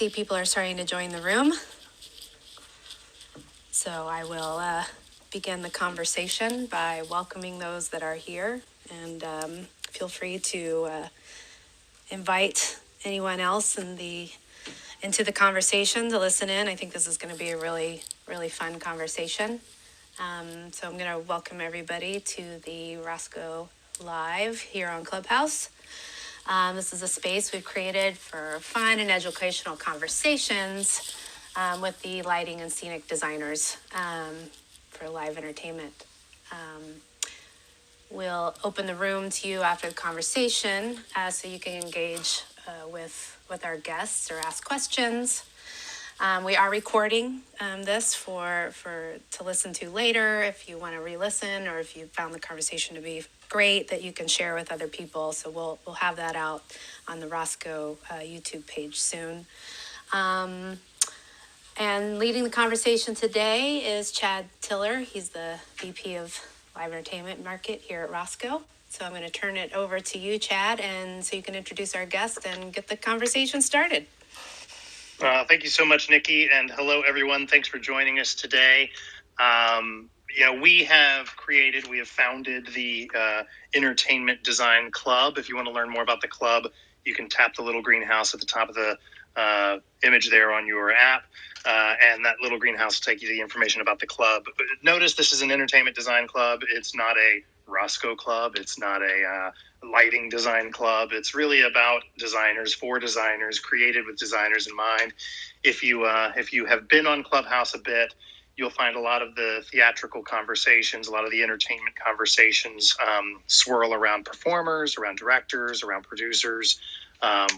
see people are starting to join the room. So I will begin the conversation by welcoming those that are here, and feel free to invite anyone else into the conversation to listen in. I think this is going to be a really, really fun conversation. So I'm going to welcome everybody to the Rosco Live here on Clubhouse. This is a space we've created for fun and educational conversations with the lighting and scenic designers for live entertainment. We'll open the room to you after the conversation so you can engage with our guests or ask questions. We are recording this to listen to later if you want to re-listen, or if you found the conversation to be great that you can share with other people. So we'll have that out on the Rosco YouTube page soon. And leading the conversation today is Chad Tiller. He's the VP of Live Entertainment Market here at Rosco. So I'm going to turn it over to you, Chad, and so you can introduce our guest and get the conversation started. Thank you so much, Nikki, and hello, everyone. Thanks for joining us today. We have founded the Entertainment Design Club. If you want to learn more about the club, you can tap the little greenhouse at the top of the image there on your app, and that little greenhouse will take you to the information about the club. But notice this is an Entertainment Design Club. It's not a Rosco Club. It's not a Lighting Design Club. It's really about designers, for designers, created with designers in mind. If you have been on Clubhouse a bit, you'll find a lot of the theatrical conversations, a lot of the entertainment conversations swirl around performers, around directors, around producers.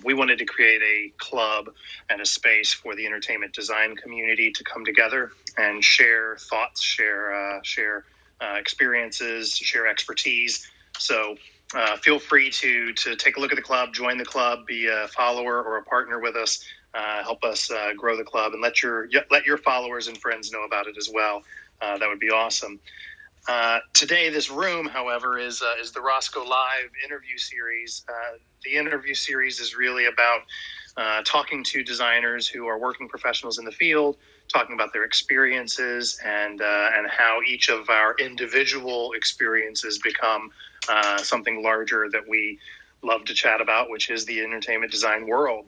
We wanted to create a club and a space for the entertainment design community to come together and share thoughts, share experiences, share expertise. So feel free to take a look at the club, join the club, be a follower or a partner with us. Help us grow the club, and let your followers and friends know about it as well. That would be awesome. Today, this room, however, is the Rosco Live interview series. The interview series is really about talking to designers who are working professionals in the field, talking about their experiences and how each of our individual experiences become something larger that we love to chat about, which is the entertainment design world.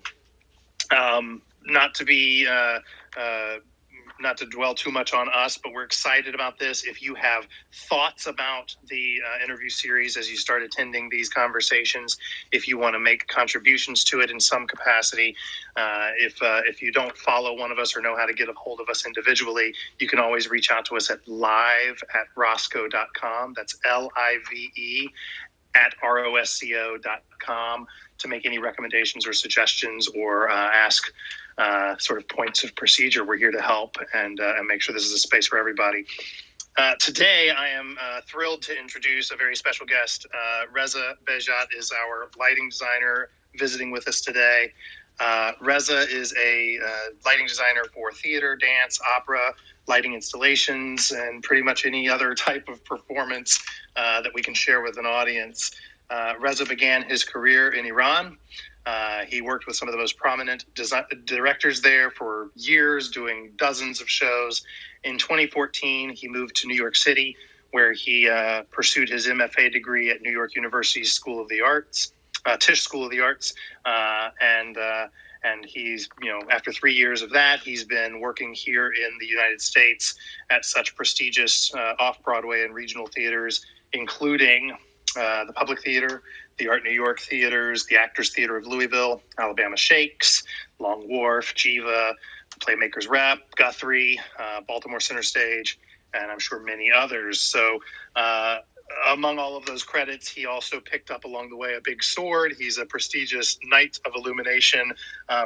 Not to dwell too much on us, but we're excited about this. If you have thoughts about the interview series as you start attending these conversations, if you want to make contributions to it in some capacity, if you don't follow one of us or know how to get a hold of us individually, you can always reach out to us at live@rosco.com. That's LIVE at ROSCO.com to make any recommendations or suggestions or ask sort of points of procedure. We're here to help and make sure this is a space for everybody. Today, I am thrilled to introduce a very special guest. Reza Behjat is our lighting designer visiting with us today. Reza is a lighting designer for theater, dance, opera, lighting installations, and pretty much any other type of performance that we can share with an audience. Reza began his career in Iran. He worked with some of the most prominent directors there for years, doing dozens of shows. In 2014, he moved to New York City, where he pursued his MFA degree at New York University's School of the Arts, Tisch School of the Arts, and he's, after 3 years of that, he's been working here in the United States at such prestigious off-Broadway and regional theaters, including the Public Theater, the Art New York Theaters, the Actors Theater of Louisville, Alabama Shakes, Long Wharf, Jiva, Playmakers Rep, Guthrie, Baltimore Center Stage, and I'm sure many others. So among all of those credits, he also picked up along the way a big sword. He's a prestigious Knight of Illumination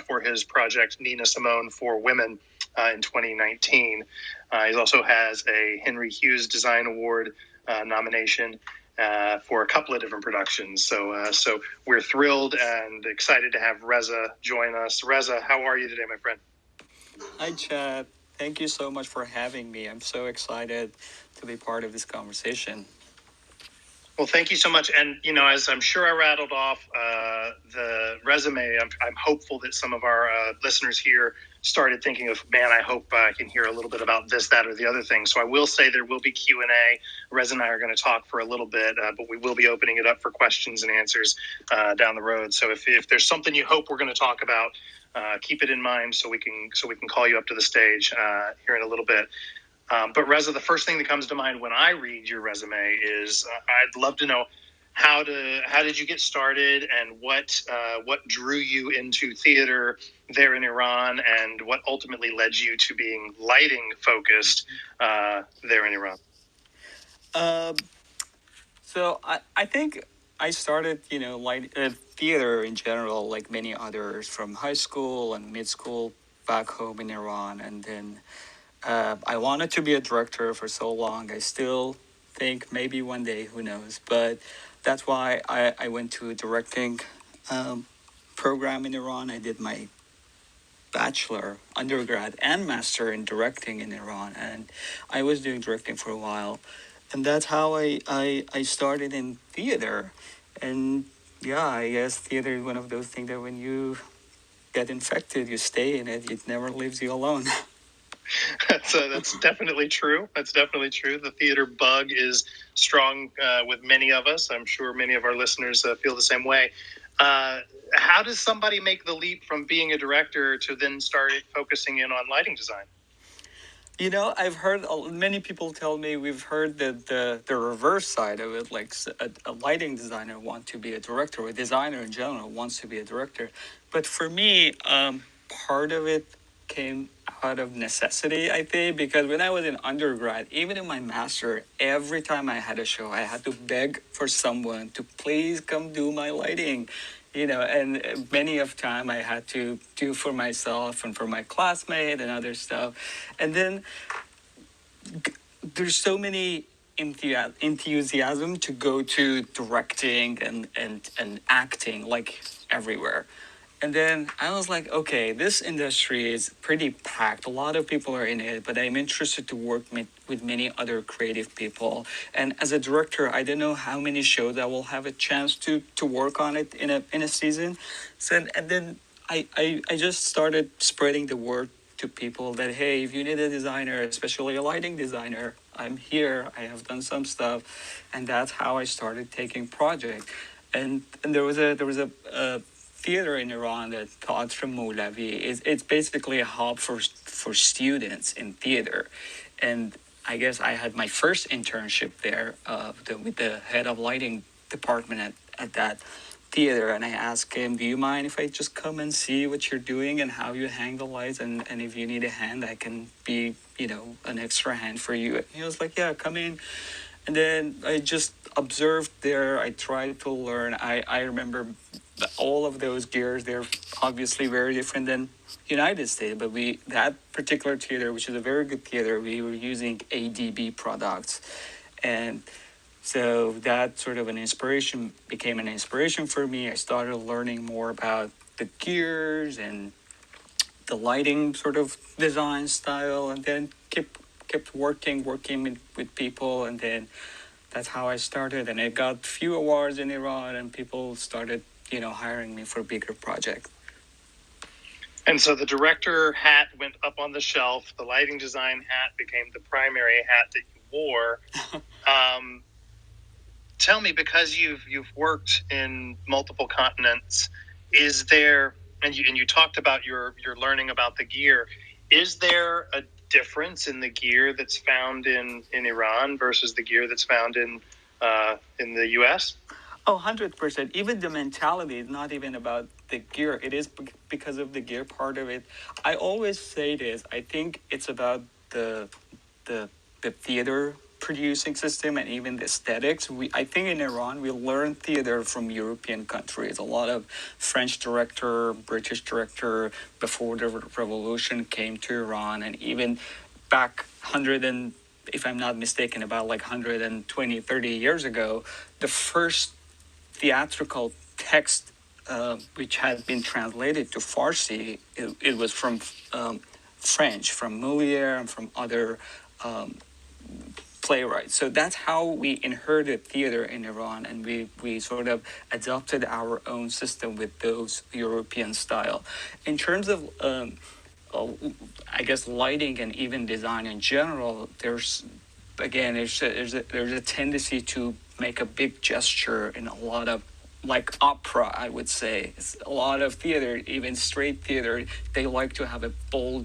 for his project Nina Simone for Women in 2019. He also has a Henry Hughes Design Award nomination for a couple of different productions. So we're thrilled and excited to have Reza join us. Reza, how are you today, my friend? Hi, Chad. Thank you so much for having me. I'm so excited to be part of this conversation. Well, thank you so much. And, as I'm sure I rattled off the resume, I'm hopeful that some of our listeners here started thinking of, man, I hope I can hear a little bit about this, that, or the other thing. So I will say there will be Q&A. Reza and I are going to talk for a little bit, but we will be opening it up for questions and answers down the road. So if there's something you hope we're going to talk about, keep it in mind so we can call you up to the stage here in a little bit. But Reza, the first thing that comes to mind when I read your resume is I'd love to know how did you get started, and what drew you into theater there in Iran, and what ultimately led you to being lighting focused there in Iran. So I think I started, theater in general, like many others, from high school and mid school back home in Iran, and then I wanted to be a director for so long. I still think maybe one day, who knows? But that's why I went to a directing program in Iran. I did my bachelor, undergrad, and master in directing in Iran, and I was doing directing for a while, and that's how I started in theater. And yeah, I guess theater is one of those things that when you get infected, you stay in it. It never leaves you alone. That's definitely true. That's definitely true. The theater bug is strong with many of us. I'm sure many of our listeners feel the same way. How does somebody make the leap from being a director to then start focusing in on lighting design? I've heard many people tell me, we've heard that the reverse side of it, like a lighting designer wants to be a director, or a designer in general wants to be a director. But for me, part of it came out of necessity, I think, because when I was in undergrad, even in my master, every time I had a show, I had to beg for someone to please come do my lighting. And many of time I had to do for myself and for my classmate and other stuff. And then there's so many enthusiasm to go to directing and acting, like, everywhere. And then I was like, okay, this industry is pretty packed. A lot of people are in it, but I'm interested to work with many other creative people. And as a director, I don't know how many shows I will have a chance to work on it in a season. So, and then I just started spreading the word to people that, hey, if you need a designer, especially a lighting designer, I'm here. I have done some stuff. And that's how I started taking projects. And there was a theater in Iran that Theatre Moulavi is. It's basically a hub for students in theater, and I guess I had my first internship there with the head of lighting department at that theater, and I asked him, do you mind if I just come and see what you're doing and how you hang the lights, and if you need a hand, I can be, an extra hand for you. And he was like, yeah, come in. And then I just observed there. I tried to learn. I remember all of those gears. They're obviously very different than United States, but that particular theater, which is a very good theater, we were using ADB products. And so that sort of became an inspiration for me. I started learning more about the gears and the lighting sort of design style, and then kept working with people, and then that's how I started. And I got few awards in Iran, and people started, hiring me for bigger projects. And so the director hat went up on the shelf. The lighting design hat became the primary hat that you wore. Tell me, because you've worked in multiple continents, is there, and you talked about your learning about the gear, is there a difference in the gear that's found in Iran versus the gear that's found in the U.S.? Oh, 100%. Even the mentality is not even about the gear. It is because of the gear part of it. I always say this. I think it's about the theater producing system and even the aesthetics. I think in Iran, we learn theater from European countries. A lot of French director, British director before the revolution came to Iran, and even back if I'm not mistaken, about like 120, 30 years ago, the first theatrical text which had been translated to Farsi, it was from French, from Molière and from other playwrights. So that's how we inherited theater in Iran, and we sort of adopted our own system with those European style. In terms of I guess lighting and even design in general, there's again there's a tendency to make a big gesture in a lot of like opera, I would say. It's a lot of theater, even straight theater, they like to have a bold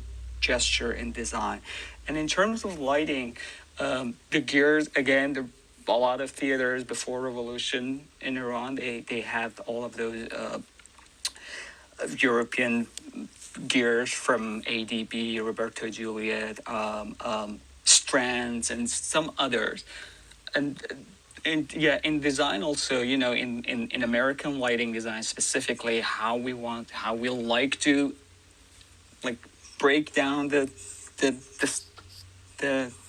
gesture in design. And in terms of lighting, the gears, again, a lot of theaters before revolution in Iran, they had all of those European gears from ADB, Roberto Juliet, Strands, and some others. And yeah, in design also, in American lighting design specifically, how we like to like break down the the,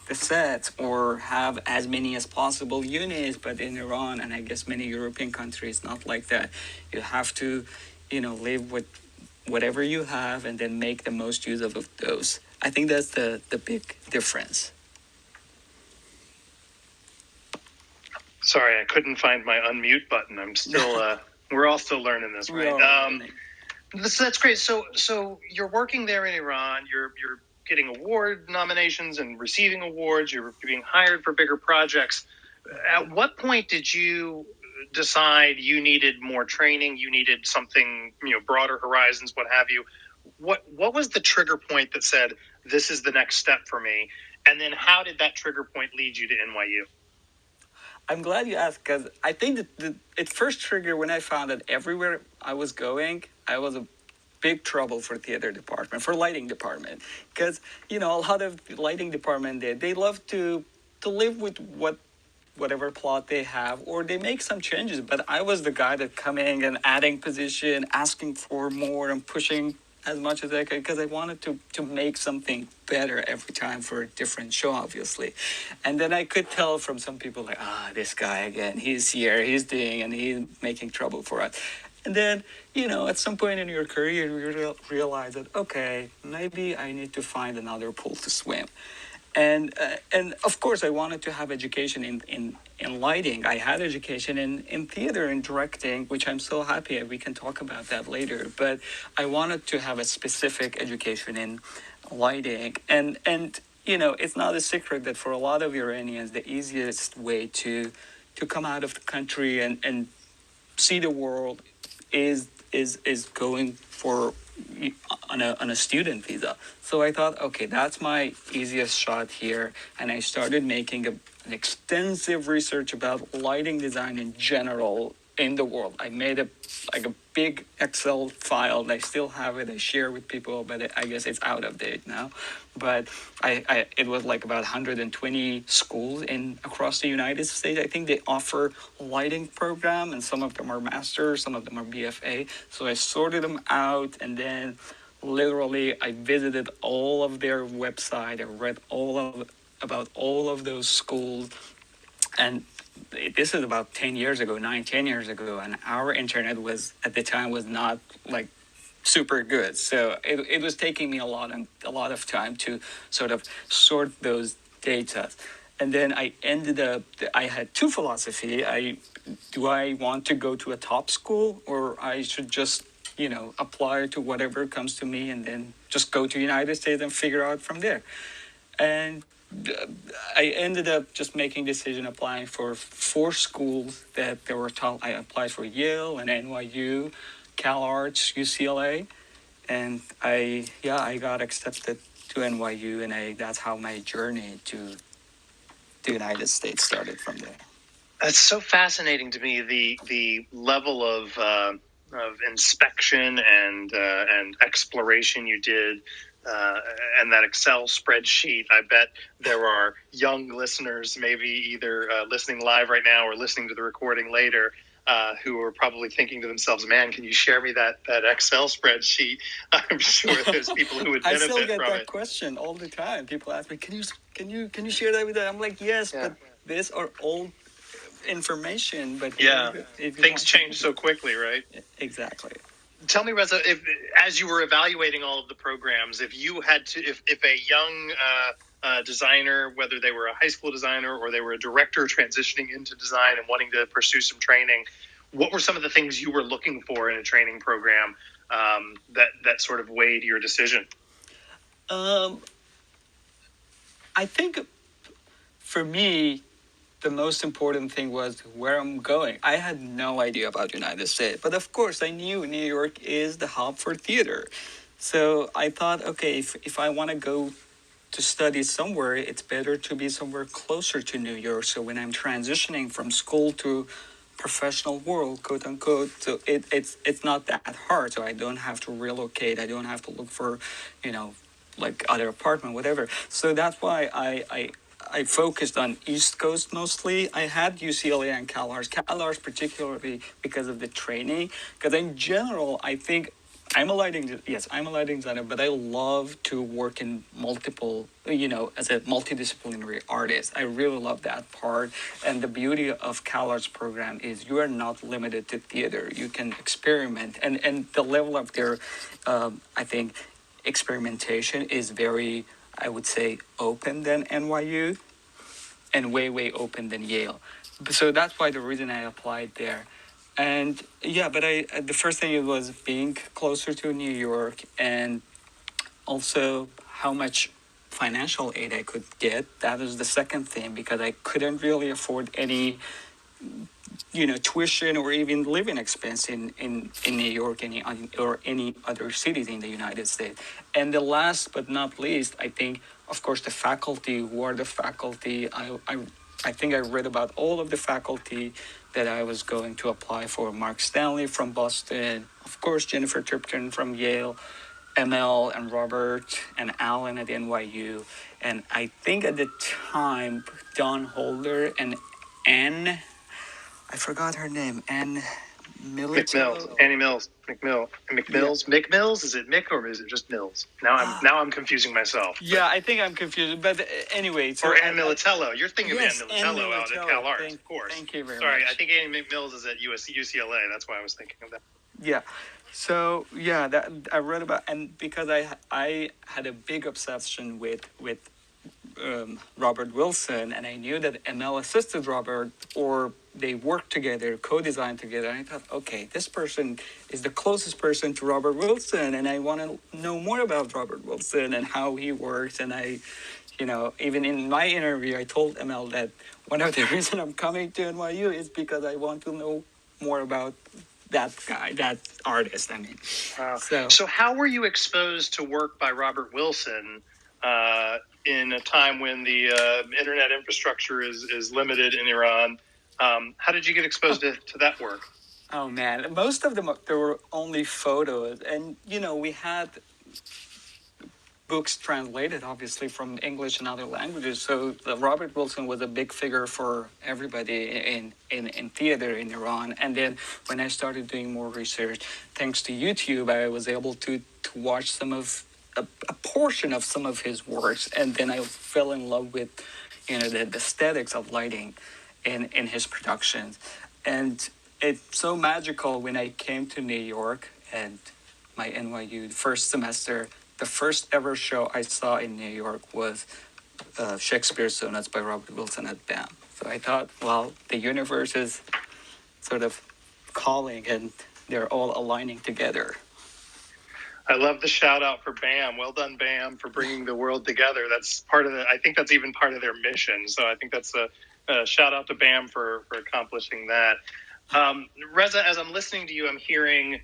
the sets or have as many as possible units. But in Iran and I guess many European countries, not like that. You have to, live with whatever you have and then make the most use of those. I think that's the big difference. Sorry, I couldn't find my unmute button. I'm still, we're all still learning this, right? That's great. So you're working there in Iran. You're getting award nominations and receiving awards. You're being hired for bigger projects. At what point did you decide you needed more training? You needed something, broader horizons, what have you? What was the trigger point that said this is the next step for me? And then how did that trigger point lead you to NYU? I'm glad you asked, because I think that it first triggered when I found that everywhere I was going, I was a big trouble for theater department, for lighting department. Because, a lot of lighting department, they love to live with whatever plot they have, or they make some changes. But I was the guy that coming and adding position, asking for more and pushing as much as I could, because I wanted to make something better every time for a different show, obviously. And then I could tell from some people like, this guy again, he's here, he's doing, and he's making trouble for us. And then, at some point in your career, you realize that, okay, maybe I need to find another pool to swim. And of course, I wanted to have education in lighting. I had education in theater and directing, which I'm so happy we can talk about that later. But I wanted to have a specific education in lighting. And it's not a secret that for a lot of Iranians, the easiest way to come out of the country and see the world is going for on a student visa. So I thought, okay, that's my easiest shot here. And I started making an extensive research about lighting design in general in the world. I made a big Excel file. I still have it. I share with people, but I guess it's out of date now. But it was like about 120 schools across the United States. I think they offer lighting program, and some of them are masters, some of them are BFA. So I sorted them out, and then literally I visited all of their website. I read about all of those schools, and this is about 10 years ago, 10 years ago, and our internet was at the time was not like super good. So it was taking me a lot of time to sort of sort those data. And then I had two philosophy. Do I want to go to a top school, or I should just, apply to whatever comes to me and then just go to United States and figure out from there. And I ended up just making decision applying for 4 schools that they were taught. I applied for Yale and NYU, Cal Arts, UCLA, and I got accepted to NYU, and that's how my journey to the United States started from there. That's so fascinating to me, the level of inspection and exploration you did. And that Excel spreadsheet, I bet there are young listeners, maybe either listening live right now or listening to the recording later, who are probably thinking to themselves, man, can you share me that Excel spreadsheet? I'm sure there's people who would benefit from it. I still get that question all the time. People ask me, can you share that with them? I'm like, yes, but these are old information. But things change so quickly, right? Exactly. Tell me, Reza, if as you were evaluating all of the programs, if you had to, if a young designer, whether they were a high school designer or they were a director transitioning into design and wanting to pursue some training, what were some of the things you were looking for in a training program that sort of weighed your decision? I think for me, the most important thing was where I'm going. I had no idea about United States, but of course I knew New York is the hub for theater. So I thought, okay, if I want to go to study somewhere, it's better to be somewhere closer to New York. So when I'm transitioning from school to professional world, quote unquote, so it's not that hard. So I don't have to relocate. I don't have to look for, like other apartment, whatever. So that's why I focused on East Coast mostly. I had UCLA and CalArts particularly because of the training. Because in general, I think I'm a lighting designer, but I love to work in multiple, as a multidisciplinary artist. I really love that part. And the beauty of CalArts program is you are not limited to theater. You can experiment, and the level of their, I think, experimentation is very, I would say, open than NYU, and way open than Yale. So that's why the reason I applied there. And yeah, but the first thing it was being closer to New York, and also how much financial aid I could get. That was the second thing, because I couldn't really afford any, tuition or even living expense in New York or any other cities in the United States. And the last but not least, I think, of course, the faculty. Who are the faculty? I think I read about all of the faculty that I was going to apply for. Mark Stanley from Boston, of course, Jennifer Turpin from Yale, ML and Robert and Alan at NYU. And I think at the time, Don Holder and Anne, I forgot her name, Anne McMills, Annie Mills, McMills. Mick Mills? Is it Mick or is it just Mills? Now I'm confusing myself. Yeah, I think I'm confused. But anyway, so or Ann Militello. You're thinking yes, of Ann Militello out at CalArts, of course. Thank you very much. much. I think Annie McMills is at UCLA. That's why I was thinking of that. Yeah. So yeah, that I read about, and because I had a big obsession with Robert Wilson, and I knew that ML assisted Robert, or they worked together, co-designed together. And I thought, okay, this person is the closest person to Robert Wilson, and I want to know more about Robert Wilson and how he works. And I, even in my interview, I told ML that one of the reasons I'm coming to NYU is because I want to know more about that guy, that artist. I mean, so how were you exposed to work by Robert Wilson in a time when the internet infrastructure is limited in Iran? How did you get exposed to that work? Oh man, most of them, there were only photos, and we had books translated obviously from English and other languages. So Robert Wilson was a big figure for everybody in theater in Iran. And then when I started doing more research, thanks to YouTube, I was able to watch some of a portion of some of his works, and then I fell in love with the aesthetics of lighting in his productions. And it's so magical when I came to New York and my NYU first semester. The first ever show I saw in New York was Shakespeare's Sonnets by Robert Wilson at BAM. So I thought, well, the universe is sort of calling, and they're all aligning together. I love the shout out for BAM. Well done, BAM, for bringing the world together. That's part of I think that's even part of their mission. So I think that's a shout out to BAM for accomplishing that. Reza, as I'm listening to you, I'm hearing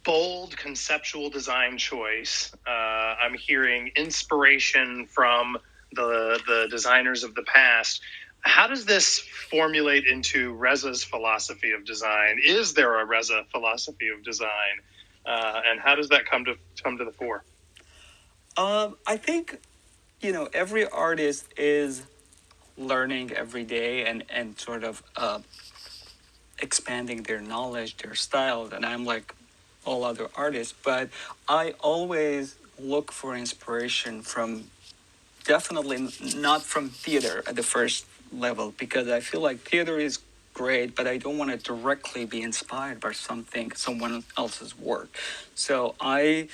bold conceptual design choice. I'm hearing inspiration from the designers of the past. How does this formulate into Reza's philosophy of design? Is there a Reza philosophy of design? And how does that come to the fore? I think, every artist is learning every day and sort of expanding their knowledge, their style. And I'm like all other artists, but I always look for inspiration from, definitely not from theater at the first level, because I feel like theater is great, but I don't want to directly be inspired by someone else's work. So I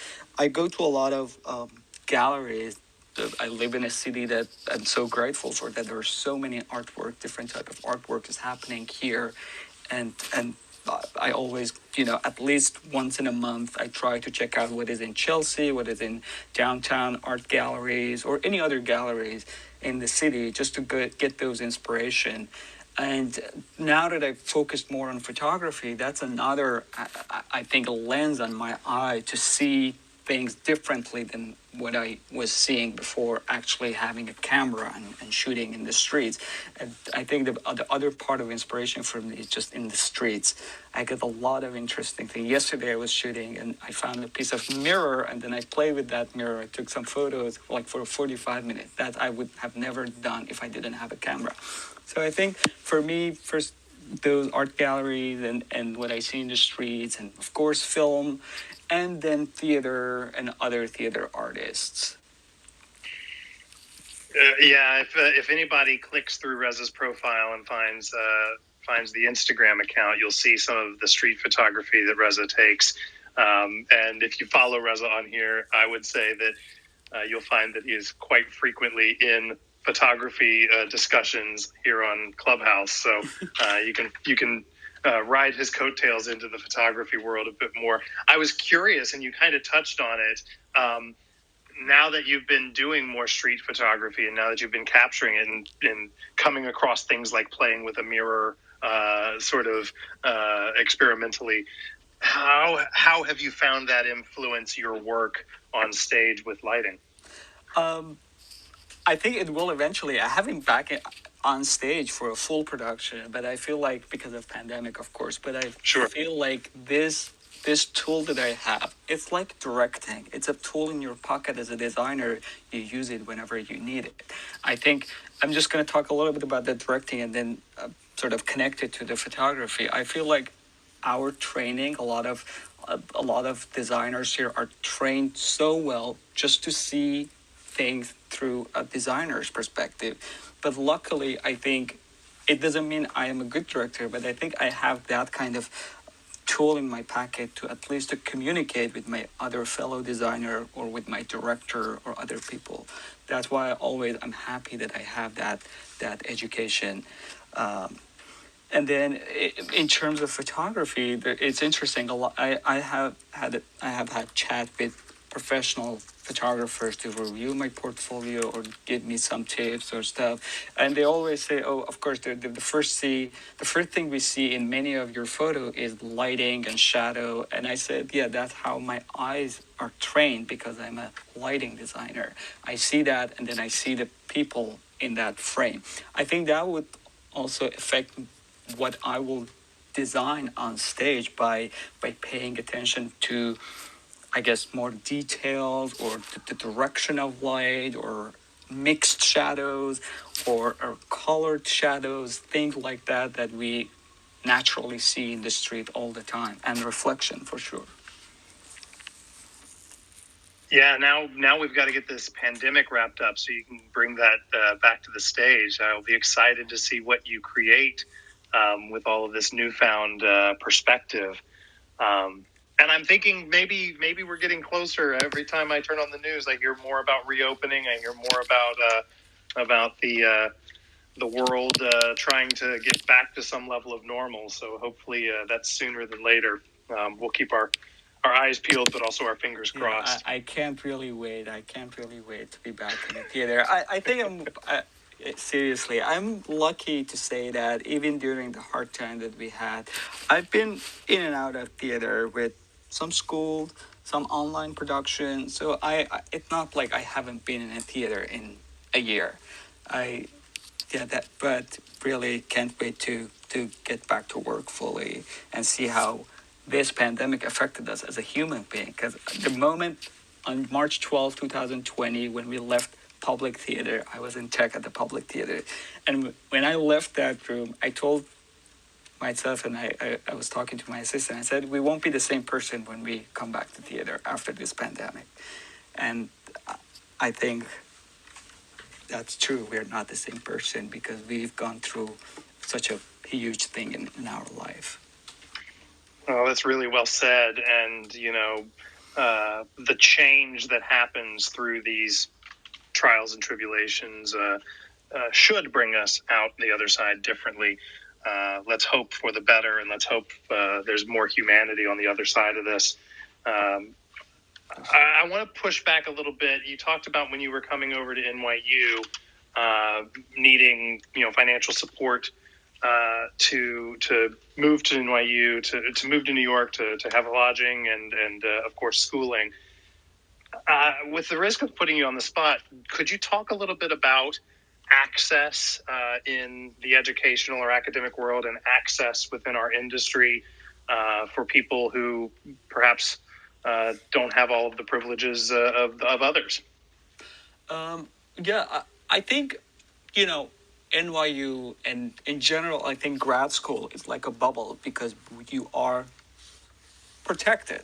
go to a lot of galleries. I live in a city that I'm so grateful for, that there are so many artwork, different type of artwork is happening here, and I always, at least once in a month, I try to check out what is in Chelsea, what is in downtown art galleries, or any other galleries in the city, just to get those inspiration. And now that I've focused more on photography, that's another, I think, a lens on my eye to see things differently than what I was seeing before actually having a camera and shooting in the streets. And I think the other part of inspiration for me is just in the streets. I get a lot of interesting things. Yesterday I was shooting and I found a piece of mirror, and then I played with that mirror. I took some photos like for 45 minutes. That I would have never done if I didn't have a camera. So I think for me, first, those art galleries and what I see in the streets, and of course film, and then theater and other theater artists. If anybody clicks through Reza's profile and finds the Instagram account, you'll see some of the street photography that Reza takes. And if you follow Reza on here, I would say that you'll find that he is quite frequently in photography discussions here on Clubhouse. So you can ride his coattails into the photography world a bit more. I was curious, and you kind of touched on it. Now that you've been doing more street photography, and now that you've been capturing it and coming across things like playing with a mirror experimentally, how have you found that influence your work on stage with lighting? I think it will eventually. I haven't back on stage for a full production, but I feel like, because of pandemic, of course, but I feel like this tool that I have, it's like directing. It's a tool in your pocket as a designer. You use it whenever you need it. I think I'm just going to talk a little bit about the directing and then sort of connect it to the photography. I feel like our training, a lot of designers here are trained so well just to see things through a designer's perspective. But luckily, I think it doesn't mean I am a good director, but I think I have that kind of tool in my packet to at least to communicate with my other fellow designer or with my director or other people. That's why I'm happy that I have that education. And then in terms of photography, it's interesting. A lot. I have had chat with professional photographers to review my portfolio or give me some tips or stuff, and they always say, "Oh, of course, the first thing we see in many of your photo is lighting and shadow." And I said, "Yeah, that's how my eyes are trained because I'm a lighting designer. I see that, and then I see the people in that frame." I think that would also affect what I will design on stage by paying attention to, I guess, more details or the direction of light or mixed shadows or colored shadows, things like that we naturally see in the street all the time, and reflection for sure. Yeah, now we've got to get this pandemic wrapped up so you can bring that back to the stage. I'll be excited to see what you create with all of this newfound perspective. And I'm thinking maybe we're getting closer. Every time I turn on the news, I hear more about reopening. I hear more about the world trying to get back to some level of normal. So hopefully that's sooner than later. We'll keep our eyes peeled, but also our fingers crossed. I can't really wait. I can't really wait to be back in the theater. I think seriously, I'm lucky to say that even during the hard time that we had, I've been in and out of theater with some school, some online production. So it's not like I haven't been in a theater in a year. But really can't wait to get back to work fully and see how this pandemic affected us as a human being. Because the moment on March 12, 2020, when we left public theater, I was in tech at the public theater. And when I left that room, I told myself, and I was talking to my assistant, I said, we won't be the same person when we come back to theater after this pandemic. And I think that's true. We're not the same person because we've gone through such a huge thing in our life. Oh, that's really well said. And, the change that happens through these trials and tribulations should bring us out the other side differently. Let's hope for the better, and let's hope there's more humanity on the other side of this. I want to push back a little bit. You talked about when you were coming over to NYU, needing financial support to move to NYU, to move to New York, to have lodging and of course schooling. With the risk of putting you on the spot, could you talk a little bit about access in the educational or academic world and access within our industry for people who perhaps don't have all of the privileges of others? I think, NYU and in general, I think grad school is like a bubble because you are protected.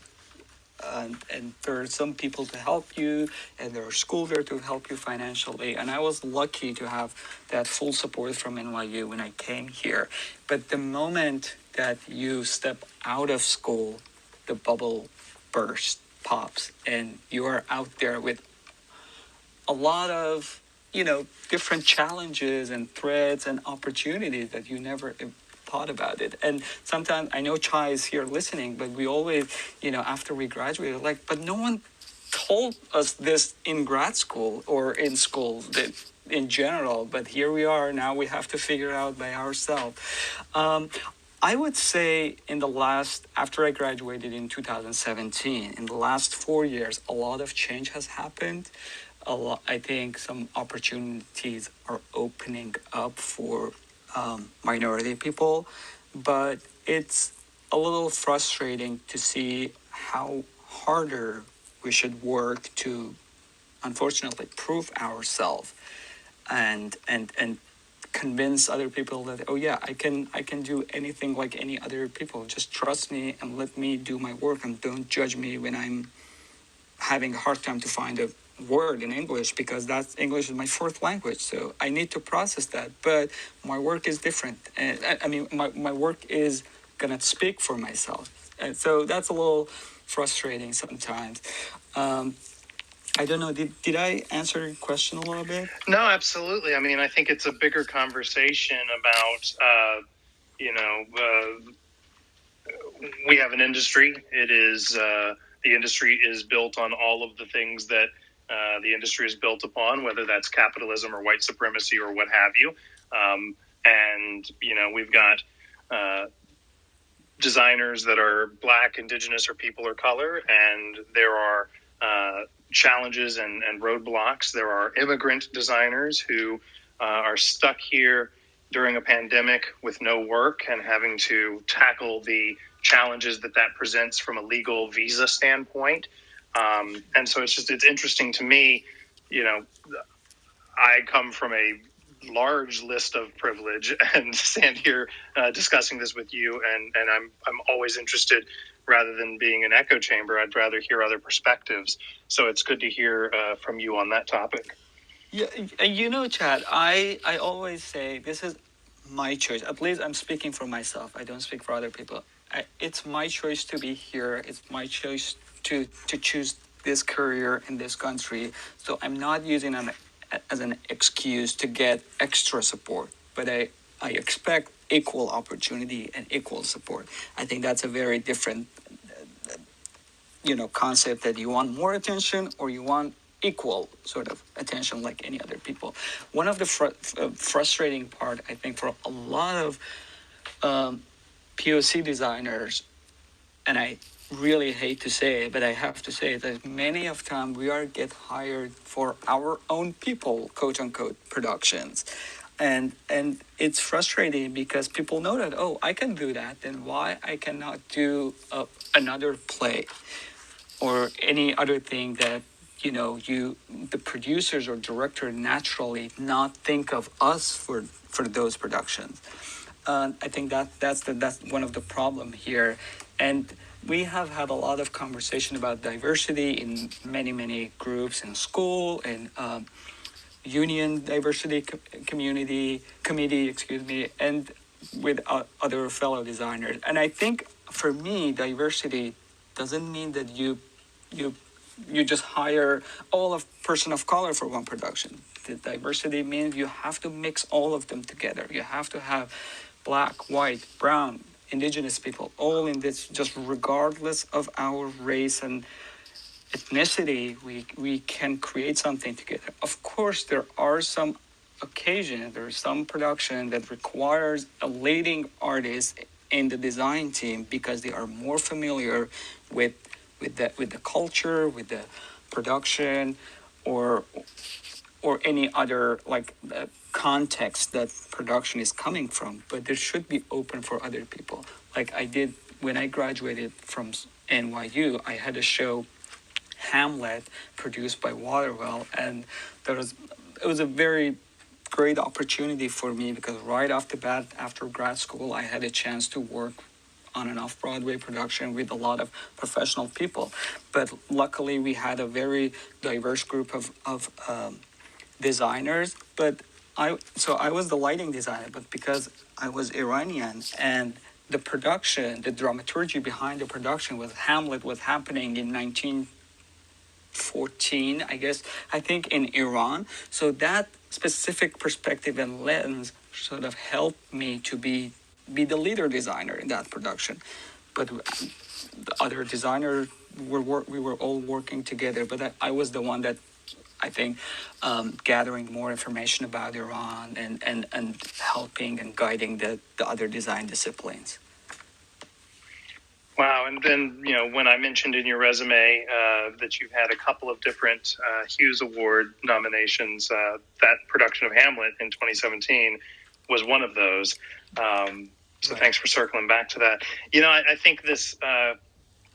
And there are some people to help you, and there are schools there to help you financially. And I was lucky to have that full support from NYU when I came here. But the moment that you step out of school, the bubble pops, and you are out there with a lot of, different challenges and threats and opportunities that you never thought about it. And sometimes I know Chai is here listening, but we always, after we graduated, but no one told us this in grad school or in school that in general, but here we are now. We have to figure it out by ourselves. I would say after I graduated in 2017, in the last 4 years, a lot of change has happened. I think some opportunities are opening up for minority people, but it's a little frustrating to see how harder we should work to, unfortunately, prove ourselves and convince other people that I can do anything like any other people. Just trust me and let me do my work, and don't judge me when I'm having a hard time to find a word in English, because English is my fourth language, so I need to process that. But my work is different, and my work is gonna speak for myself, and so that's a little frustrating sometimes. I don't know. Did I answer your question a little bit? No, absolutely. I think it's a bigger conversation about we have an industry. It is the industry is built on all of the things that the industry is built upon, whether that's capitalism or white supremacy or what have you. And we've got designers that are Black, Indigenous, or people of color, and there are challenges and roadblocks. There are immigrant designers who are stuck here during a pandemic with no work and having to tackle the challenges that presents from a legal visa standpoint. And so it's interesting to me. I come from a large list of privilege and stand here discussing this with you, and I'm always interested. Rather than being an echo chamber, I'd rather hear other perspectives. So it's good to hear from you on that topic. Yeah, Chad, I always say this is my choice. At least I'm speaking for myself. I don't speak for other people. It's my choice to be here. It's my choice to choose this career in this country. So I'm not using it as an excuse to get extra support, but I expect equal opportunity and equal support. I think that's a very different, concept, that you want more attention or you want equal sort of attention like any other people. One of the frustrating part, I think, for a lot of POC designers, and I really hate to say it, but I have to say it, that many of time we get hired for our own people, quote unquote, productions. And it's frustrating because people know that, I can do that, then why I cannot do another play or any other thing that, the producers or director naturally not think of us for those productions. I think that's one of the problem here. And we have had a lot of conversation about diversity in many groups in school and union diversity committee, and with other fellow designers. And I think for me, diversity doesn't mean that you you just hire all of person of color for one production. The diversity means you have to mix all of them together. You have to have black, white, brown, indigenous people all in this, just regardless of our race and ethnicity, we can create something together. Of course, there are some occasions, there is some production that requires a leading artist in the design team because they are more familiar with the culture, with the production, or any other like context that production is coming from. But there should be open for other people. Like I did when I graduated from NYU, I had a show Hamlet, produced by Waterwell, and it was a very great opportunity for me because right off the bat, after grad school, I had a chance to work on an off-Broadway production with a lot of professional people. But luckily, we had a very diverse group of designers. But I was the lighting designer, but because I was Iranian and the production, the dramaturgy behind the production was Hamlet was happening in 1914, I guess, I think in Iran. So that specific perspective and lens sort of helped me to be the leader designer in that production. But the other designers we were all working together. But I was the one that I think gathering more information about Iran and helping and guiding the other design disciplines. Wow. And then, when I mentioned in your resume that you've had a couple of different Hughes Award nominations, that production of Hamlet in 2017 was one of those. So Thanks for circling back to that. I think this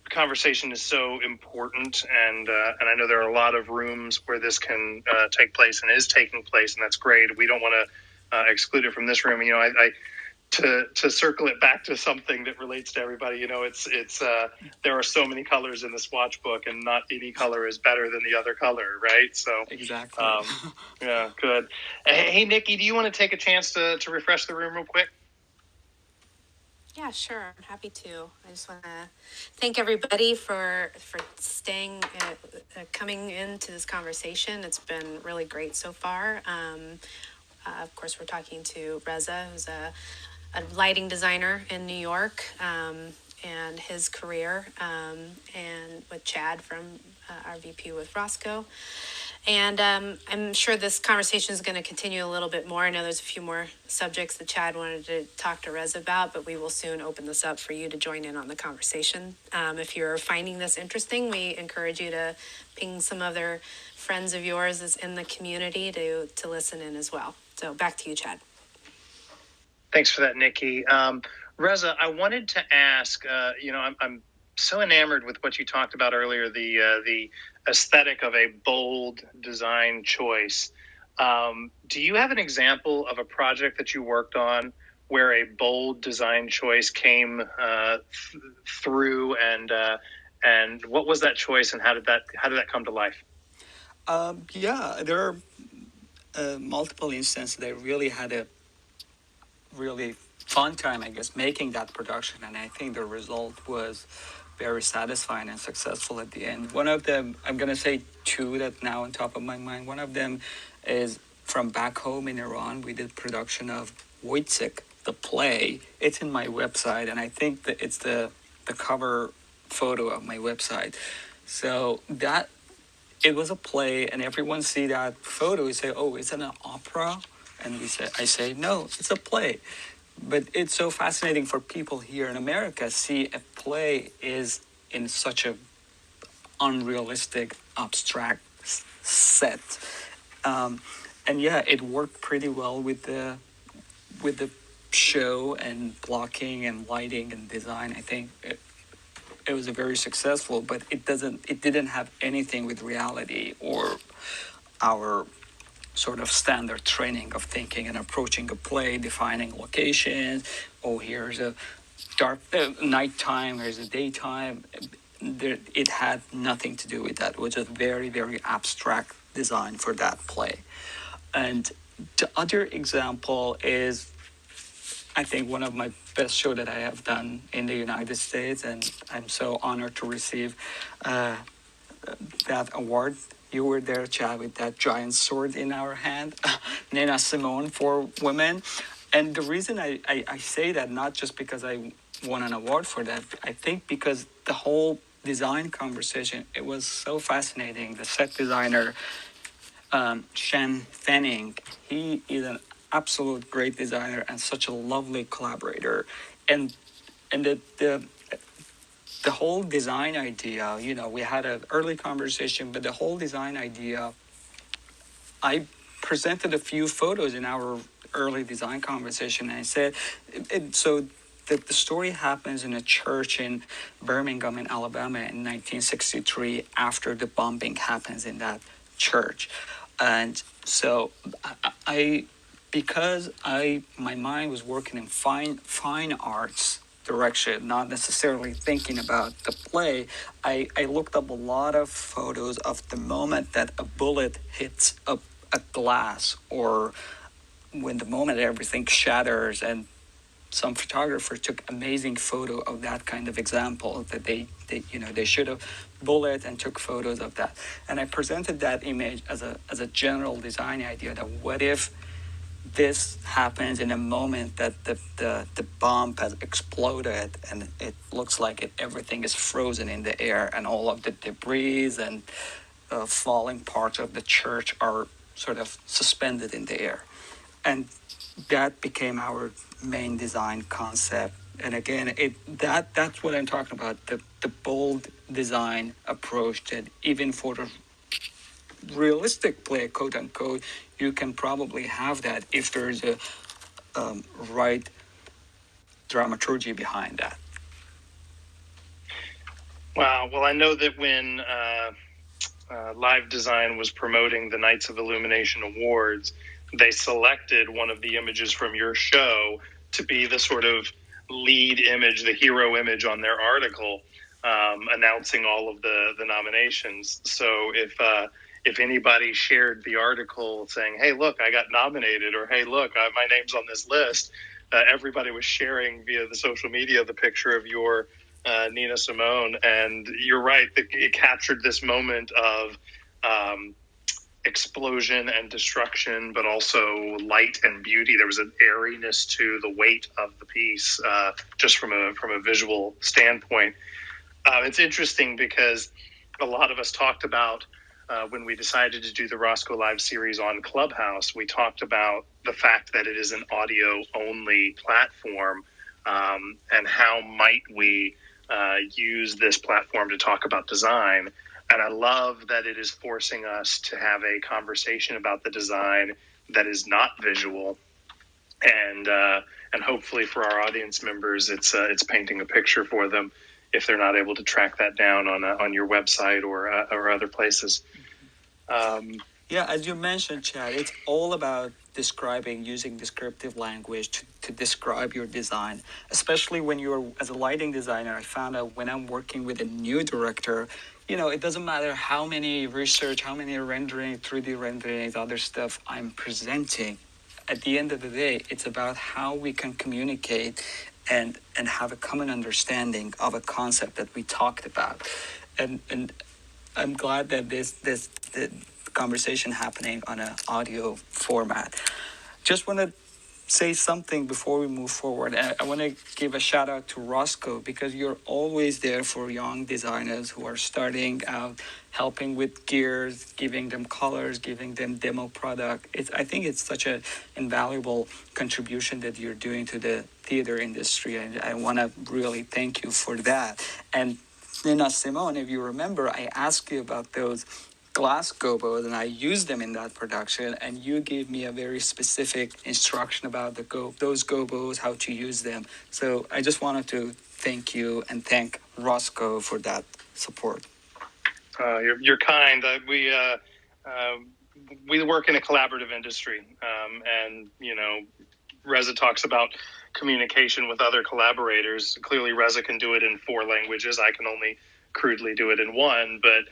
conversation is so important, and I know there are a lot of rooms where this can take place and is taking place, and that's great. We don't want to exclude it from this room. To circle it back to something that relates to everybody, it's there are so many colors in the swatch book, and not any color is better than the other color, right? So exactly. Yeah, good. Hey, Nikki, do you want to take a chance to refresh the room real quick? Yeah, sure. I'm happy to. I just want to thank everybody for staying, coming into this conversation. It's been really great so far. Of course, we're talking to Reza, who's a lighting designer in New York, and his career, and with Chad from our VP with Rosco. And I'm sure this conversation is going to continue a little bit more. I know there's a few more subjects that Chad wanted to talk to Reza about, but we will soon open this up for you to join in on the conversation. If you're finding this interesting, we encourage you to ping some other friends of yours that's in the community to listen in as well. So back to you, Chad. Thanks for that, Nikki. Reza, I wanted to ask, I'm so enamored with what you talked about earlier, the aesthetic of a bold design choice. Do you have an example of a project that you worked on where a bold design choice came through, and what was that choice, and how did that come to life? Yeah, there are multiple instances that I really had a really fun time, I guess, making that production, and I think the result was very satisfying and successful at the end. One of them, I'm going to say two that now on top of my mind. One of them is from back home in Iran. We did production of Wojciech, the play. It's in my website, and I think that it's the cover photo of my website. So that, it was a play, and everyone see that photo and say, oh, is it an opera? And I say, no, it's a play. But it's so fascinating for people here in America see a play is in such a unrealistic, abstract set. And yeah, it worked pretty well with the show and blocking and lighting and design. I think it was a very successful, but it didn't have anything with reality or our sort of standard training of thinking and approaching a play, defining locations. Oh, here's a dark nighttime, here's a daytime. It had nothing to do with that. It was just very, very abstract design for that play. And the other example is I think one of my best show that I have done in the United States, and I'm so honored to receive uh, that award. You were there, Chad, with that giant sword in our hand, Nina Simone for women. And the reason I say that, not just because I won an award for that, I think because the whole design conversation, it was so fascinating. The set designer, Shen Fanning, he is an absolute great designer and such a lovely collaborator. And and the whole design idea, we had an early conversation, but the whole design idea, I presented a few photos in our early design conversation. And I said, so the story happens in a church in Birmingham, in Alabama in 1963 after the bombing happens in that church. And so I because my mind was working in fine arts direction, not necessarily thinking about the play, I looked up a lot of photos of the moment that a bullet hits a glass, or when the moment everything shatters. And some photographer took amazing photo of that kind of example, that they should have bullet and took photos of that. And I presented that image as a general design idea, that what if this happens in a moment that the bomb has exploded, and it looks like everything is frozen in the air, and all of the debris and falling parts of the church are sort of suspended in the air. And that became our main design concept. And again, that's what I'm talking about, the bold design approach, that even for the realistic play, quote unquote, you can probably have that if there's a right dramaturgy behind that. Wow. Well, I know that when Live Design was promoting the Nights of Illumination Awards, they selected one of the images from your show to be the sort of lead image, the hero image on their article, announcing all of the nominations. So if anybody shared the article saying, "Hey, look, I got nominated," or "Hey, look, my name's on this list," everybody was sharing via the social media the picture of your Nina Simone. And you're right, it captured this moment of explosion and destruction, but also light and beauty. There was an airiness to the weight of the piece, just from a visual standpoint. It's interesting because a lot of us talked about when we decided to do the Rosco Live series on Clubhouse, we talked about the fact that it is an audio-only platform, and how might we use this platform to talk about design. And I love that it is forcing us to have a conversation about the design that is not visual, and hopefully for our audience members, it's painting a picture for them if they're not able to track that down on your website or other places. Yeah, as you mentioned, Chad, it's all about using descriptive language to describe your design, especially when you're, as a lighting designer. I found out when I'm working with a new director, it doesn't matter how many research, how many rendering, 3D renderings, other stuff I'm presenting. At the end of the day, it's about how we can communicate and have a common understanding of a concept that we talked about. And I'm glad that this conversation happening on an audio format. Just want to say something before we move forward. I want to give a shout out to Rosco, because you're always there for young designers who are starting out, helping with gears, giving them colors, giving them demo product. I think it's such an invaluable contribution that you're doing to the theater industry, and I want to really thank you for that. And Nina Simone, if you remember, I asked you about those glass gobos, and I used them in that production, and you gave me a very specific instruction about those gobos, how to use them. So I just wanted to thank you and thank Rosco for that support. You're kind. We work in a collaborative industry, and Reza talks about communication with other collaborators. Clearly, Reza can do it in 4 languages. I can only crudely do it in 1, but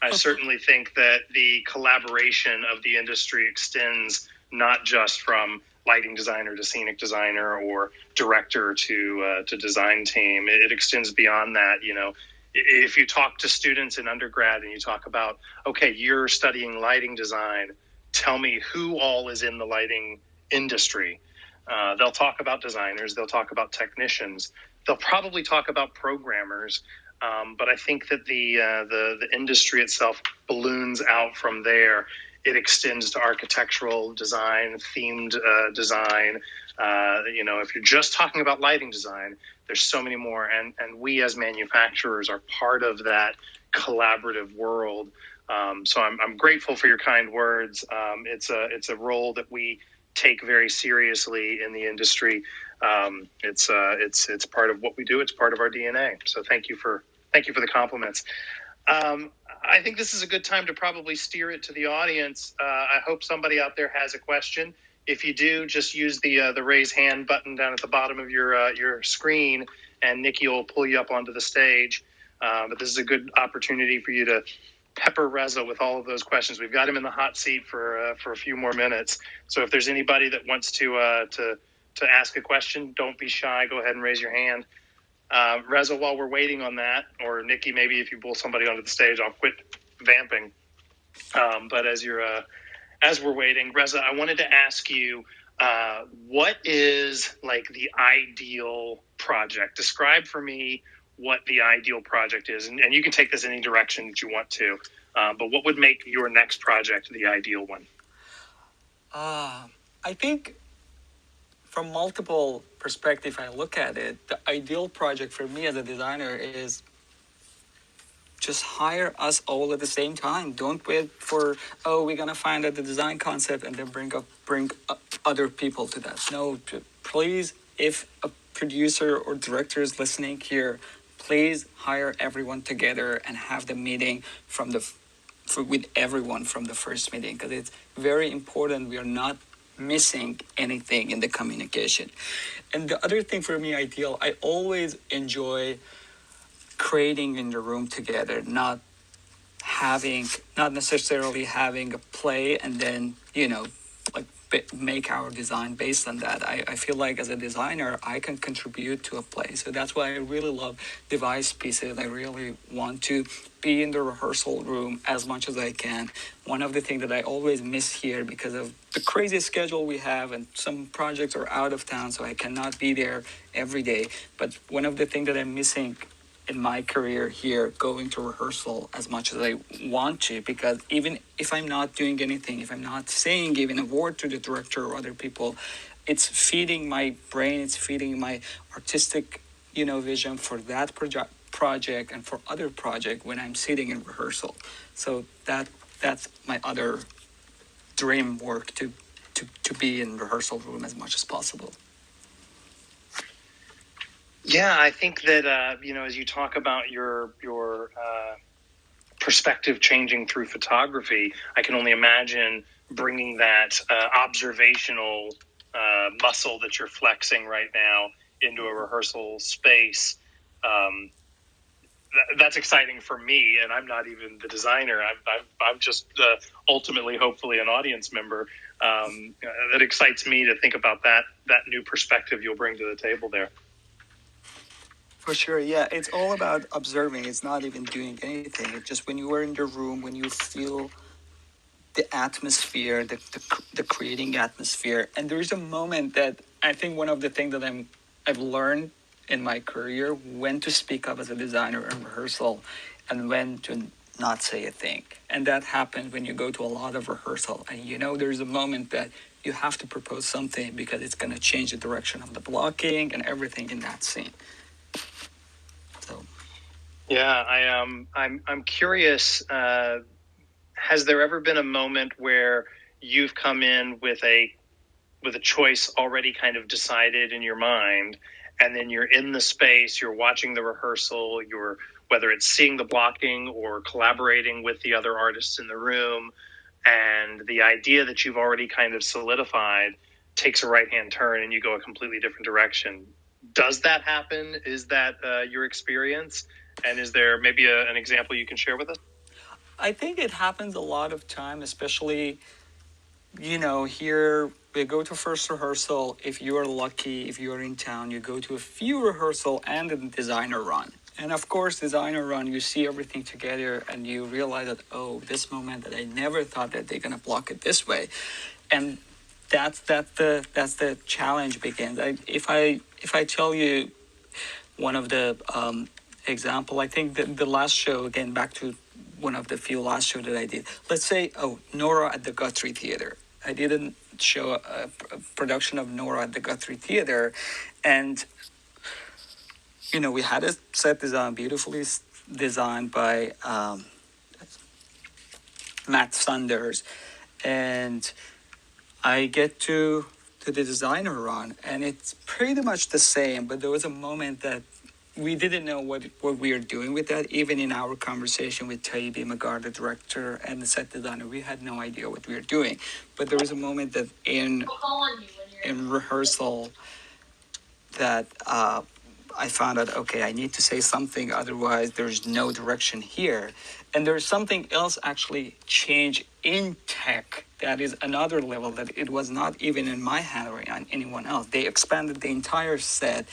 I certainly think that the collaboration of the industry extends not just from lighting designer to scenic designer or director to design team. It extends beyond that. If you talk to students in undergrad and you talk about, okay, you're studying lighting design, tell me who all is in the lighting industry. They'll talk about designers, they'll talk about technicians, they'll probably talk about programmers. But I think that the industry itself balloons out from there. It extends to architectural design, themed design. If you're just talking about lighting design, there's so many more. And we as manufacturers are part of that collaborative world. So I'm grateful for your kind words. It's a role that we take very seriously in the industry. It's part of what we do. It's part of our DNA. So thank you for the compliments. I think this is a good time to probably steer it to the audience. I hope somebody out there has a question. If you do, just use the raise hand button down at the bottom of your screen, and Nikki will pull you up onto the stage. But this is a good opportunity for you to pepper Reza with all of those questions. We've got him in the hot seat for a few more minutes. So if there's anybody that wants to ask a question, don't be shy. Go ahead and raise your hand. Reza, while we're waiting on that, or Nikki, maybe if you pull somebody onto the stage, I'll quit vamping. But as we're waiting, Reza, I wanted to ask you, what is like the ideal project? Describe for me what the ideal project is, and you can take this any direction that you want to. But what would make your next project the ideal one? I think from multiple perspectives I look at it, the ideal project for me as a designer is just hire us all at the same time. Don't wait for, we're going to find out the design concept and then bring up other people to that. No, please, if a producer or director is listening here, please hire everyone together and have the meeting with everyone from the first meeting, because it's very important. We are not missing anything in the communication. And the other thing for me, ideal, I always enjoy creating in the room together, not necessarily having a play and then, make our design based on that. I feel like as a designer, I can contribute to a play. So that's why I really love device pieces. I really want to be in the rehearsal room as much as I can. One of the things that I always miss here, because of the crazy schedule we have and some projects are out of town, so I cannot be there every day. But one of the things that I'm missing in my career here, going to rehearsal as much as I want to, because even if I'm not doing anything, if I'm not saying even a word to the director or other people, it's feeding my brain, it's feeding my artistic, vision for that project and for other project when I'm sitting in rehearsal. So that's my other dream work, to be in rehearsal room as much as possible. Yeah, I think that as you talk about your perspective changing through photography, I can only imagine bringing that observational muscle that you're flexing right now into a rehearsal space. That's exciting for me, and I'm not even the designer. I'm just ultimately, hopefully, an audience member. That excites me to think about that new perspective you'll bring to the table there. For sure, yeah. It's all about observing. It's not even doing anything. It's just when you are in the room, when you feel the atmosphere, the creating atmosphere. And there is a moment that I think one of the things that I've learned in my career, when to speak up as a designer in rehearsal and when to not say a thing. And that happens when you go to a lot of rehearsal. And there's a moment that you have to propose something because it's going to change the direction of the blocking and everything in that scene. So, yeah, I'm curious. Has there ever been a moment where you've come in with a choice already kind of decided in your mind, and then you're in the space, you're watching the rehearsal, you're whether it's seeing the blocking or collaborating with the other artists in the room, and the idea that you've already kind of solidified takes a right-hand turn and you go a completely different direction? Does that happen? Is that your experience? And is there maybe an example you can share with us? I think it happens a lot of time, especially here we go to first rehearsal. If you're lucky, if you're in town, you go to a few rehearsal and a designer run. And of course, designer run, you see everything together and you realize that, oh, this moment that I never thought that they're gonna block it this way. And that's the challenge begins. If I tell you one of the example, I think that the last show, again, back to one of the few last show that I did. Let's say, Nora at the Guthrie Theater. I didn't show a production of Nora at the Guthrie Theater, and we had a set design, beautifully designed by Matt Sanders, and I get to the designer run, and it's pretty much the same. But there was a moment that we didn't know what we were doing with that. Even in our conversation with Taibbi Magar, the director and the set designer, we had no idea what we were doing. But there was a moment that in rehearsal that I found out, okay, I need to say something, otherwise there's no direction here. And there's something else actually change in tech that is another level that it was not even in my hand or on anyone else. They expanded the entire set,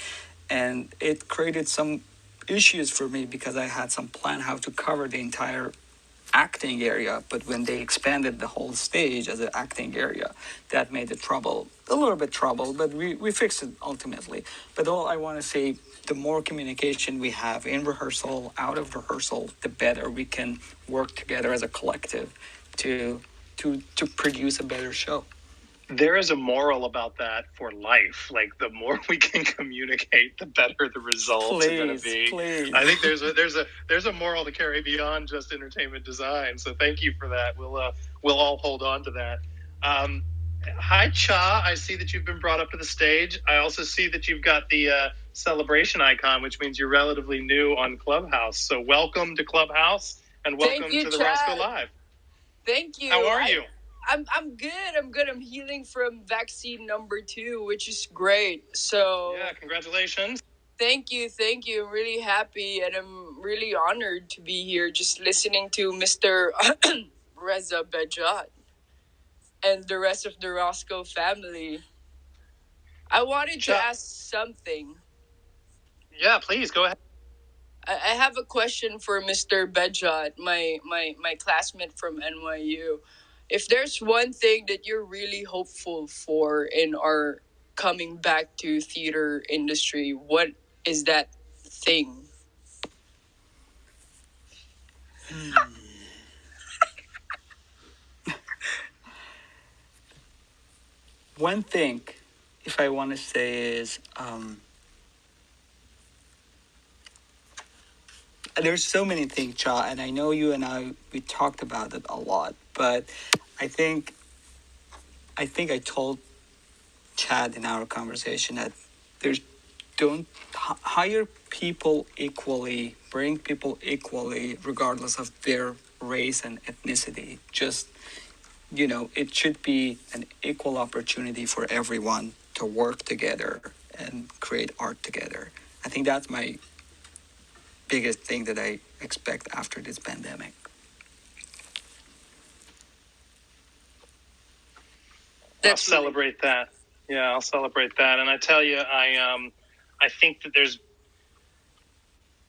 and it created some issues for me because I had some plan how to cover the entire acting area, but when they expanded the whole stage as an acting area, that made it a little bit trouble, but we fixed it ultimately. But all I want to say, the more communication we have in rehearsal, out of rehearsal, the better we can work together as a collective to produce a better show. There is a moral about that for life. Like, the more we can communicate, the better the results are going to be. Please. I think there's a moral to carry beyond just entertainment design. So thank you for that. We'll all hold on to that. Hi, Cha. I see that you've been brought up to the stage. I also see that you've got the celebration icon, which means you're relatively new on Clubhouse. So welcome to Clubhouse, and welcome to the Rosco Live. Thank you. How are you? I'm good. I'm healing from vaccine number 2, which is great. So yeah, congratulations. Thank you. I'm really happy, and I'm really honored to be here just listening to Mr. Reza Behjat and the rest of the Rosco family. I wanted to ask something. Yeah, please, go ahead. I have a question for Mr. Behjat, my classmate from NYU. If there's one thing that you're really hopeful for in our coming back to theater industry, what is that thing? One thing, if I want to say, is there's so many things, Cha, and I know you and we talked about it a lot, but I think I told Chad in our conversation that don't hire people equally, bring people equally, regardless of their race and ethnicity. Just, it should be an equal opportunity for everyone to work together and create art together. I think that's my biggest thing that I expect after this pandemic. I'll celebrate that. Yeah, I'll celebrate that. And I tell you, I think that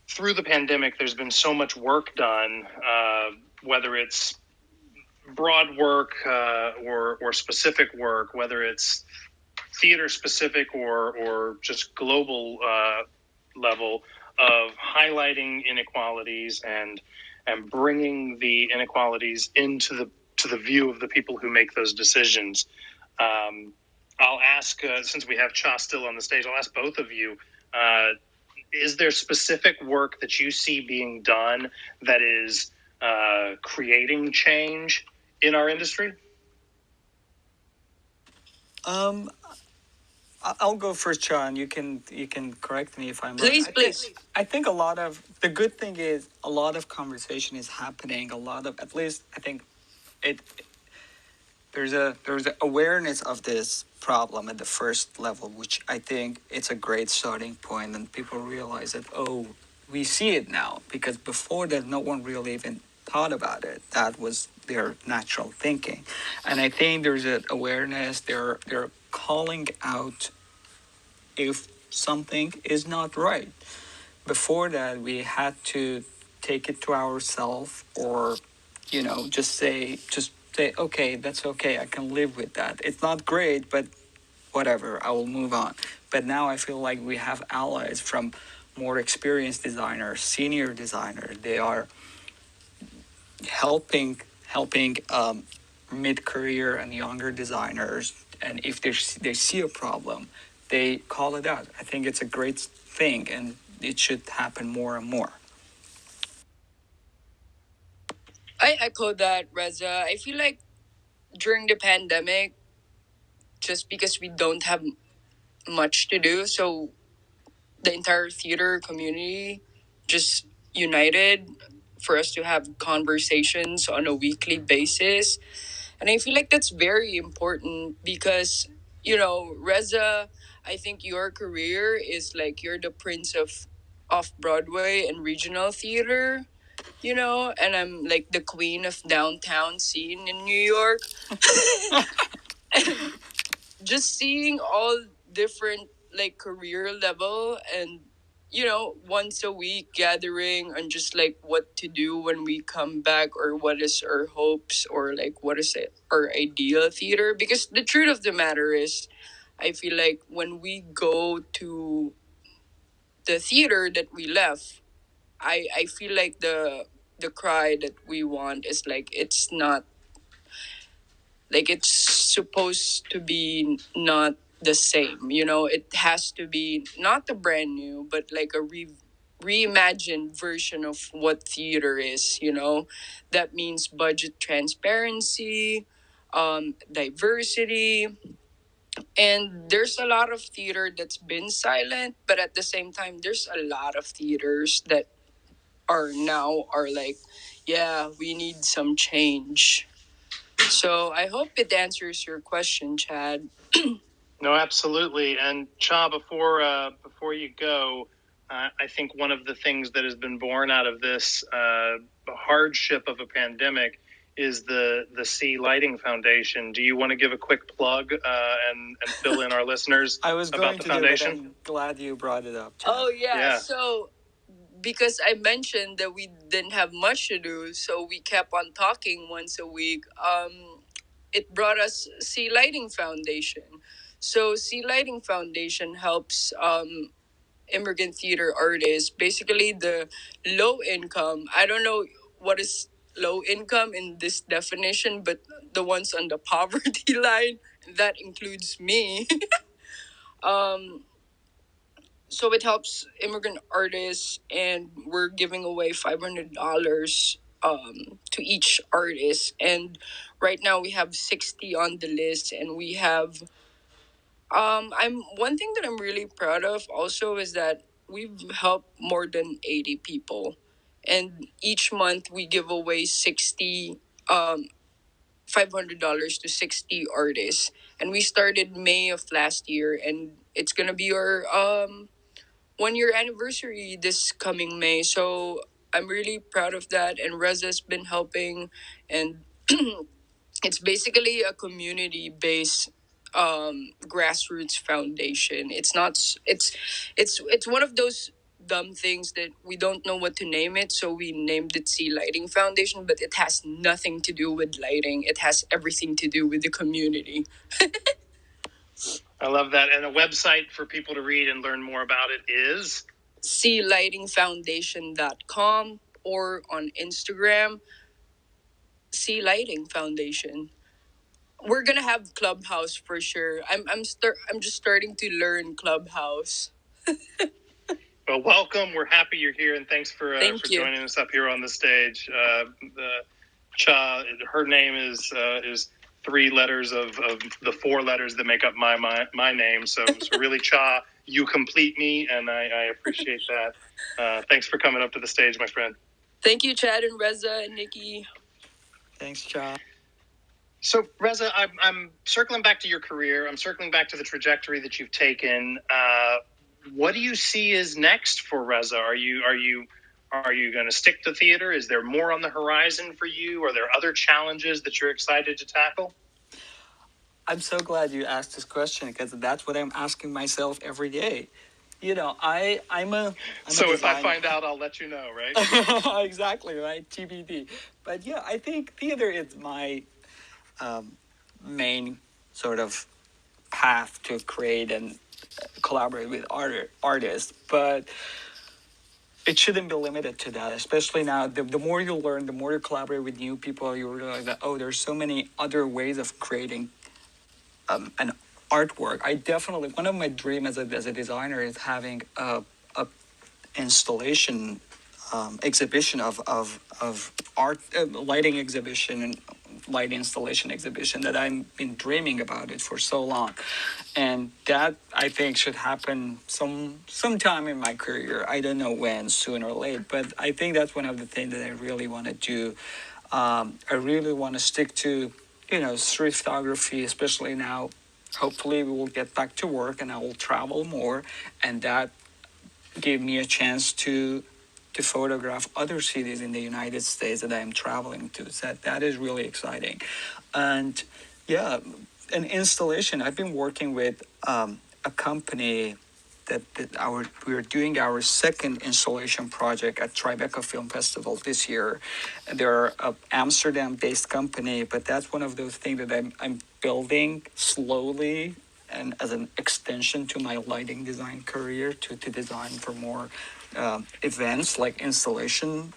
through the pandemic, there's been so much work done, whether it's broad work or specific work, whether it's theater specific or just global level, of highlighting inequalities and bringing the inequalities into the view of the people who make those decisions. I'll ask, since we have Cha still on the stage, I'll ask both of you, is there specific work that you see being done that is creating change in our industry? I'll go first, Cha, and you can correct me if I'm wrong. Please. I think the good thing is a lot of conversation is happening. At least I think there's a awareness of this problem at the first level, which I think it's a great starting point, and people realize that, we see it now, because before that no one really even thought about it. That was their natural thinking. And I think there's an awareness, they're calling out if something is not right. Before that, we had to take it to ourselves, or just say, okay, that's okay, I can live with that. It's not great, but whatever, I will move on. But now I feel like we have allies from more experienced designers, senior designers. They are helping mid-career and younger designers. And if they see a problem, they call it out. I think it's a great thing, and it should happen more and more. I echo that, Reza. I feel like during the pandemic, just because we don't have much to do, so the entire theater community just united for us to have conversations on a weekly basis. And I feel like that's very important because, Reza, I think your career is like you're the prince of off-Broadway and regional theater, and I'm like the queen of downtown scene in New York. Just seeing all different like career level and once a week gathering on just like what to do when we come back, or what is our hopes, or like what is it our ideal theater. Because the truth of the matter is, I feel like when we go to the theater that we left, I feel like the cry that we want is like it's not like it's supposed to be not the same. It has to be not the brand new, but like a reimagined version of what theater is. That means budget transparency, diversity, and there's a lot of theater that's been silent, but at the same time there's a lot of theaters that are like, yeah, we need some change. So I hope it answers your question, Chad. No, absolutely. And Cha, before you go, I think one of the things that has been born out of this hardship of a pandemic is the C Lighting Foundation. Do you want to give a quick plug and fill in our listeners I was about going the to foundation? do it, but I'm glad you brought it up, Chad. Oh yeah. Yeah. So because I mentioned that we didn't have much to do, so we kept on talking once a week. It brought us Sea Lighting Foundation. So Sea Lighting Foundation helps immigrant theater artists, basically the low income. I don't know what is low income in this definition, but the ones on the poverty line, that includes me. um, so it helps immigrant artists, and we're giving away $500 to each artist. And right now we have 60 on the list, and we have I'm one thing that I'm really proud of also is that we've helped more than 80 people, and each month we give away 60 $500 to 60 artists. And we started May of last year, and it's gonna be our 1 year anniversary this coming May. So I'm really proud of that. And Reza's been helping, and it's basically a community based grassroots foundation. It's not it's one of those dumb things that we don't know what to name it, so we named it Sea Lighting Foundation, but it has nothing to do with lighting. It has everything to do with the community. I love that. And a website for people to read and learn more about it is sealightingfoundation.com, or on Instagram, Sea Lighting Foundation. We're gonna have Clubhouse for sure. I'm just starting to learn Clubhouse. well, welcome. We're happy you're here, and thanks for Thank you. joining us up here on the stage. Cha, her name is 3 letters of the 4 letters that make up my name. So really, Cha, you complete me, and I appreciate that. Thanks for coming up to the stage, my friend. Thank you, Chad and Reza and Nikki. Thanks, Cha. So, Reza, I'm circling back to your career. I'm circling back to the trajectory that you've taken. What do you see is next for Reza? Are you Are you going to stick to theater? Is there more on the horizon for you? Are there other challenges that you're excited to tackle? I'm so glad you asked this question because that's what I'm asking myself every day. You know, I'm a So if I designer. find out, I'll let you know, right? Exactly, right? TBD. But yeah, I think theater is my main sort of path to create and collaborate with artists. But it shouldn't be limited to that, especially now. The more you learn, the more you collaborate with new people, you realize that, oh, there's so many other ways of creating an artwork. I definitely, one of my dreams as a designer is having a installation exhibition of art, lighting exhibition and light installation exhibition that I've been dreaming about it for so long, and that I think should happen sometime in my career. I don't know when, soon or late, but I think that's one of the things that I really want to do. I really want to stick to, street photography, especially now. Hopefully, we will get back to work and I will travel more, and that gave me a chance to photograph other cities in the United States that I am traveling to. So that is really exciting. And yeah, an installation. I've been working with a company that we're doing our second installation project at Tribeca Film Festival this year. They're an Amsterdam-based company, but that's one of those things that I'm building slowly and as an extension to my lighting design career to design for more events like installation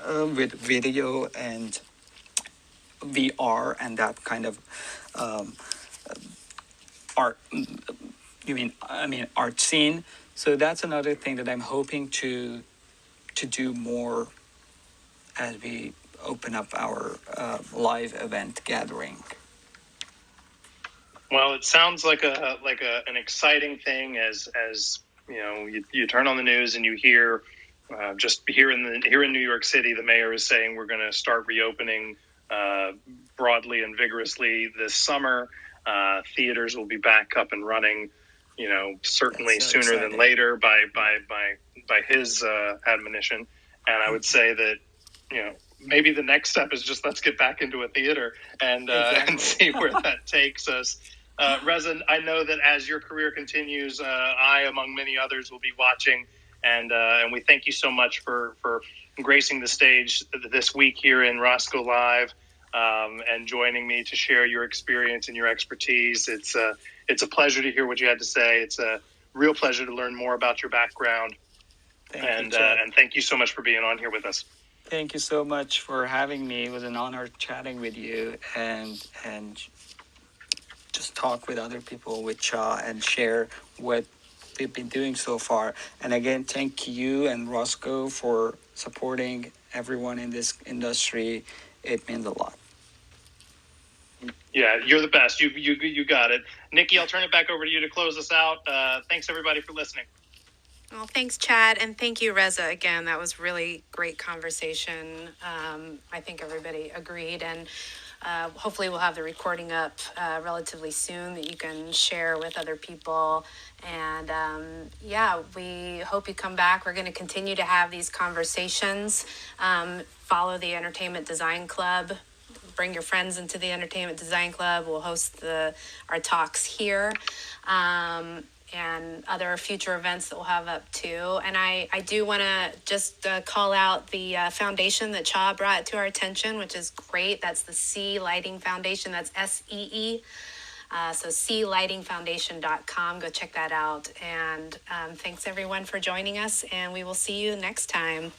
with video and VR and that kind of art. Art scene. So that's another thing that I'm hoping to do more as we open up our live event gathering. Well, it sounds like an exciting thing as you turn on the news and you hear just here in New York City, the mayor is saying we're going to start reopening broadly and vigorously this summer. Theaters will be back up and running, certainly so sooner exciting. than later by his admonition. And I would say that maybe the next step is just let's get back into a theater and and see where that takes us. Reza, I know that as your career continues, I, among many others, will be watching, and we thank you so much for gracing the stage this week here in Rosco Live, and joining me to share your experience and your expertise. It's a pleasure to hear what you had to say. It's a real pleasure to learn more about your background, and thank you so much for being on here with us. Thank you so much for having me. It was an honor chatting with you and just talk with other people with Cha and share what we've been doing so far. And again, thank you and Rosco for supporting everyone in this industry. It means a lot. Yeah, you're the best. You got it. Nikki, I'll turn it back over to you to close us out. Thanks everybody for listening. Well, thanks, Chad, and thank you, Reza. Again, that was really great conversation. I think everybody agreed, and hopefully we'll have the recording up relatively soon that you can share with other people. And yeah, we hope you come back. We're going to continue to have these conversations. Follow the Entertainment Design Club. Bring your friends into the Entertainment Design Club. We'll host our talks here. And other future events that we'll have up too. And I do want to just call out the foundation that Cha brought to our attention, which is great. That's the C Lighting Foundation. That's SEE. So clightingfoundation.com. Go check that out. And thanks everyone for joining us. And we will see you next time.